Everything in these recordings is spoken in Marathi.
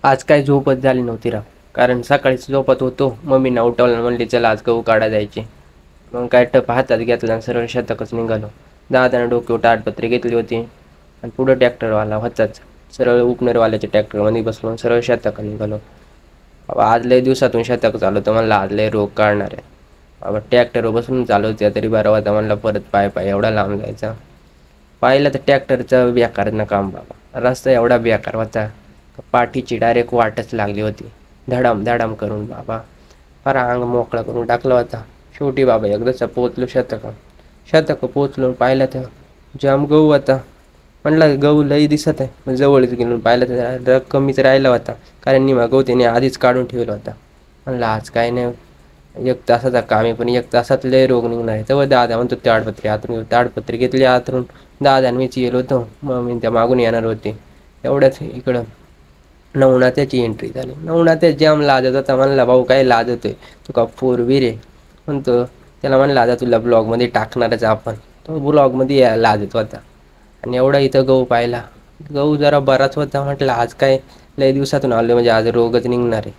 आज काय झोपच झाली नव्हती राव. कारण सकाळीच झोपत होतो, मम्मीनं उठवलं आणि म्हणली चला आज गहू काढा जायचे. मग काय टप हातात घेतला आणि सरळ शेताकच निघालो. दादानं डोक्यावर ताडपत्री घेतली होती आणि पुढं ट्रॅक्टरवाला होताच. सरळ उपनरवाल्याच्या ट्रॅक्टरमध्ये बसलो सरळ शेताकडे निघालो. बाबा आज लय दिवसातून शेताक चालू तर म्हणलं आज लय रोग काढणार आहे. बाबा ट्रॅक्टरवर बसून चालवत्या तरी बरं होता म्हणलं, परत पाय पाय एवढा लांब जायचा. पाहिलं तर ट्रॅक्टरचं बेकारनं काम बाबा. रस्ता एवढा बेकार होता, पाठीची डायरेक्ट वाटच लागली होती. धडाम धडाम करून बाबा फार अंग मोकळा करून टाकला होता. शेवटी बाबा एकदाच पोचलो शेताक पोचलो. पाहिलं तर जाम गहू होता. म्हणलं गहू लई दिसत आहे, मग जवळच गेलो पाहिलं तर कमीच राहिला होता. कारण निमा गहू त्याने आधीच काढून ठेवला होता. म्हणलं आज काय नाही, 1 तासाचा काम आहे पण 1 तासात लय रोग निघणार आहे. तेव्हा दादा म्हणतो ताडपत्री आतरून ताडपत्री घेतली आतरून. दादा आणि मीच गेलो होतो, मग त्या मागून येणार होते. एवढ्याच इकडं नवनाथ्याची एंट्री झाली. नवनाथ्यात जाम लाजत होता. म्हणला भाऊ काय लाजतोय, तुका 4 आहे म्हणतो. त्याला म्हणलं आता तुला ब्लॉगमध्ये टाकणारच आपण. तो ब्लॉगमध्ये लाजत होता. आणि एवढा इथं गहू पाहिला. गहू जरा बराच होता. म्हटलं आज काय लय दिवसातून आलो म्हणजे आज रोगच निघणार आहे.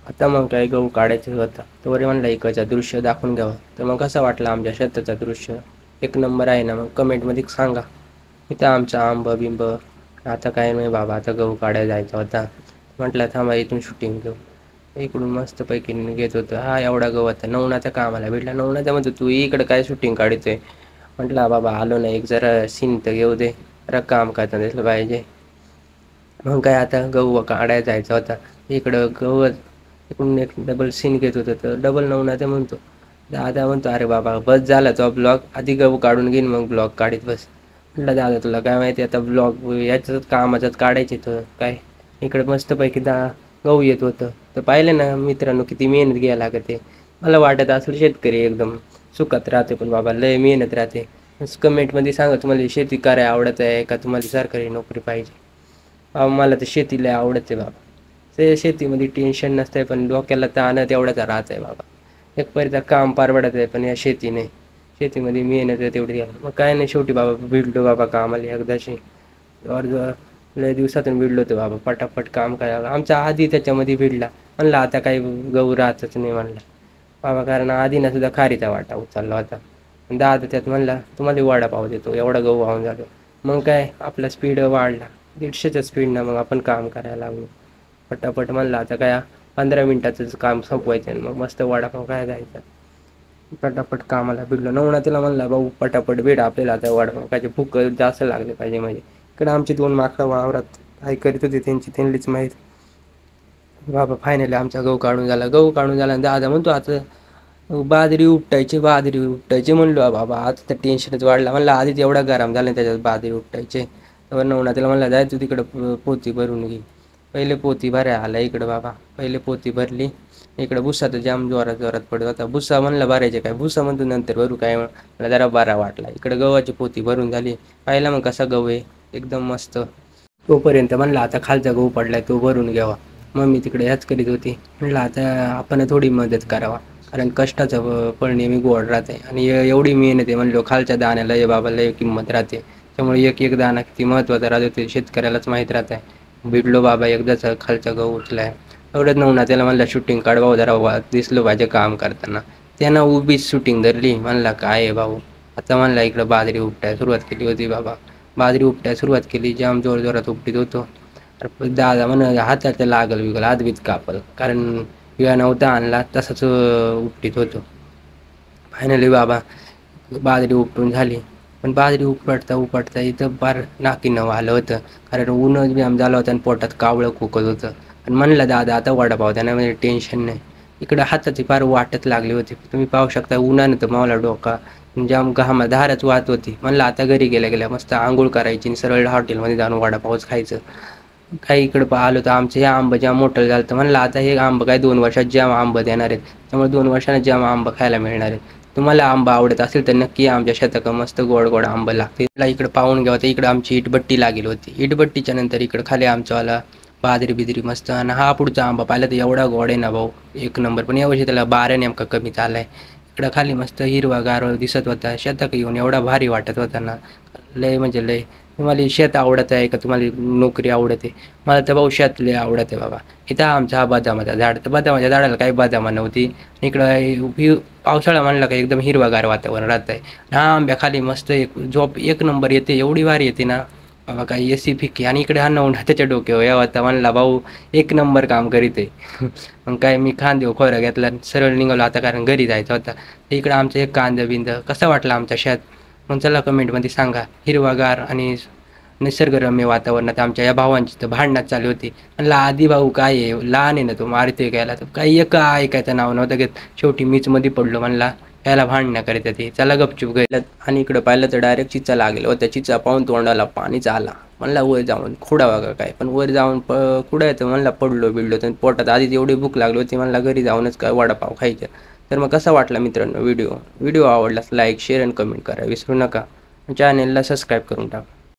आता मग काय गहू काढायचं होता तर म्हणलं इकडचं दृश्य दाखवून घ्यावं. तर मग कसं वाटलं आमच्या शेताचं दृश्य? एक नंबर आहे ना? मग कमेंटमध्ये सांगा. इथं आमचं आंब बिंब. आता काय नाही बाबा, आता गहू काढायला जायचा होता. म्हटलं थांबा इथून शूटिंग घेऊ. इकडून मस्तपैकी घेत होतं. हा एवढा गहू होता. नवनाथ्या कामाला भेटला. नवनाथ्या म्हणतो तू इकडं काय शूटिंग काढतोय? म्हटलं बाबा आलो ना, एक जरा सीन तर घेऊ दे, जरा काम करता दिसलं पाहिजे. मग काय आता गहू काढायला जायचा होता. इकडं गहू इकडून एक डबल सीन घेत होतं तर डबल नवनाथ्या म्हणतो. दादा म्हणतो अरे बाबा बस झाला तो ब्लॉग, आधी गहू काढून घेईन मग ब्लॉग काढीत बस. म्हटलं दादा तुला काय माहिती, आता ब्लॉग याच्यात कामाच्यात काढायचे तर काय. इकडे मस्तपैकी गहू येत होतं तर पाहिलं ना मित्रांनो किती मेहनत घ्यायला लागते. मला वाटत असेल शेतकरी एकदम सुखात राहते, पण बाबा लय मेहनत राहते. कमेंटमध्ये सांगा तुम्हाला शेती करायला आवडत आहे का तुम्हाला सरकारी नोकरी पाहिजे. बाबा मला तर शेती लय आवडते बाबा. ते शेतीमध्ये टेन्शन नसतंय पण डोक्याला ताण तेवढाच राहत आहे बाबा. एक परिता काम परवडत आहे पण या शेतीने शेतीमध्ये मेहनत आहे तेवढी. मग काय नाही शेवटी बाबा भिडलो बाबा कामाला एकदाशी. जवळजवळ लय दिवसातून भिडलो होतो बाबा. पटापट काम करायला आमचा आधी त्याच्यामध्ये भिडला. म्हणलं आता काही गहू राहतच नाही म्हणलं बाबा, कारण आधीनं सुद्धा खारीचा वाटा उचलला होता. दादा त्यात म्हणला तुम्हाला वडापाव देतो, एवढा गहू वाहून झालो. मग काय आपला स्पीड वाढला 150च्या स्पीडनं. मग आपण काम करायला लागलो पटापट. म्हणलं आता काय 15 मिनिटाचंच काम संपवायचं आणि मग मस्त वडापाव काय जायचं. पटापट कामाला भिडलो. नवनाथीला म्हणला भाऊ पटापट भेट आपल्याला आता वडापाव खायचे, भूक जास्त लागले पाहिजे. म्हणजे इकडे आमची 2 माकडं वावरात काय करीत होते त्यांनीच माहीत. बाबा फायनली आमचा गहू काढून झाला आणि दादा म्हणतो आता बाजरी उपटायचे म्हणलो. बाबा आता तर टेन्शनच वाढला. म्हणलं आधीच एवढा गरम झाला त्याच्यात बाजरी उपटायचे. तर नवनाथीला म्हणला जाय तू तिकडं पोती भरून घे. पहिले पोती भरायला आला इकडं बाबा. पहिले पोती भरली. इकडं भुसा तर जाम जोरात पडत होता. भुसा म्हणलं भरायचे काय, भुसा म्हणतो नंतर भरू काय. मला जरा बरा वाटला. इकडं गव्हाची पोती भरून झाली. पाहिला मग कसा गहू आहे एकदम मस्त. तोपर्यंत म्हणलं आता खालचा गहू पडलाय तो भरून घ्यावा. मम्मी तिकडे ह्याच करीत होती. म्हणलं आता आपण थोडी मदत करावा, कारण कष्टाचं फळ नेहमी गोड राहते. आणि एवढी मेहनत आहे म्हणलो खालच्या दाण्याला ये बाबा लय किंमत राहते. त्यामुळे एक दाणा किती महत्त्वाचा राहतो ते शेतकऱ्यालाच माहीत राहत आहे. भिडलो बाबा एकदाच खालचा गहू उचलाय. एवढंच नवनाथ्याला म्हणलं शूटिंग काढ भाऊ जरा दिसलो पाहिजे काम करताना. त्यानं उभीच शूटिंग धरली. म्हणला काय आहे भाऊ. आता म्हणला इकडं बाजरी उपटायला सुरुवात केली होती बाबा. बाजरी उपटायला सुरुवात केली. जाम जोरात उपटीत होतो. दादा म्हण हाताच्या लागल हातबीत कापल, कारण विळा नव्हता आणला तसंच उपटीत होतो. फायनली बाबा बाजरी उपटून झाली. पण बाजरी उपटता इथं फार नाकीनं आलं होतं, कारण ऊनच जाम झालं होतं आणि पोटात कावळं खुकत होतं. आणि म्हणलं दादा आता वडापाव त्यांना म्हणजे टेन्शन नाही. इकडं हाताची फार वाटत लागली होती. तुम्ही पाहू शकता उन्हानं तर मावला डोका जाम घामा धारच वाहत होती. म्हणलं आता घरी गेल्या मस्त आंघोळ करायची आणि सरळ हॉटेलमध्ये जाऊन वडापावच खायचं. काही इकडं पाहिलं तर आमचं हे आंबं जाम मोठं झालं. तर म्हणलं आता हे आंबं काय 2 वर्षात जाम आंबं देणार आहेत. त्यामुळे 2 वर्षांना जाम आंबं खायला मिळणार आहेत. तुम्हाला आंबा आवडत असेल तर नक्की आमच्या शेतात मस्त गोड आंबं लागते. इकडं पाहून घ्या होतं. इकडं आमची इटभट्टी लागली होती. इटभट्टीच्या नंतर इकडं खाली आमच्यावाला बाजरी बिजरी मस्त. आणि हा पुढचा आंबा पाहिला तर एवढा गोड आहे ना भाऊ, एक नंबर. पण यावर्षी त्याला बारा नेमका कमी चाललाय. इकडं खाली मस्त हिरवा गार दिसत होता. शेतात येऊन एवढा भारी वाटत होता ना, लय म्हणजे लय. तुम्हाला शेत आवडत आहे का तुम्हाला नोकरी आवडते? मला तर भाऊ शेत लय आवडत आहे बाबा. इथं आमचा हा बदामाचा झाड, तर बदामाच्या झाडाला काही बदामं नव्हती. इकडं पावसाळा म्हणला का एकदम हिरवागार वातावरण राहतंय. हा आंब्याखाली मस्त एक झोप एक नंबर येते, एवढी भारी येते ना बाबा, काही एसी फिक्की. आणि इकडे हा नवरा त्याच्या डोक्यावर यावा होता, म्हणला भाऊ एक नंबर काम करीत आहे. मग काय मी कांदे खोरा घेतला आणि सरळ निघालो आता, कारण घरी जायचं होता. इकडं आमचं एक कांदा बिंद कसं वाटलं आमच्या शेत, मग चला कमेंटमध्ये सांगा. हिरवागार आणि निसर्गरम्य वातावरणात आमच्या या भावांची तर भांडणात चालू होती. म्हणलं आधी भाऊ काय आहे, लहान आहे ना तो, मारतोय घ्यायला, तर काही एक ऐकायचं नाव नव्हतं घेत. शेवटी मीच मध्ये पडलो, म्हणला याला भांडण्या करीत ते, चला गपचूप गेलं. आणि इकडं पाहिलं तर डायरेक्ट चिचा लागेल व त्या चिचा पाहून तोंडाला पाणीच आला. म्हणला वर जाऊन खुडावा का काय, पण वर जाऊन खुडायचं म्हणला, पडलो बिडलो तर पोटात आधीच एवढी भूक लागली होती. म्हणला घरी जाऊनच काय वडापाव खायचं. तर मग कसा वाटला मित्रांनो व्हिडिओ आवडलास लाईक शेअर आणि कमेंट करा विसरू नका. चॅनेलला सबस्क्राईब करून टाका.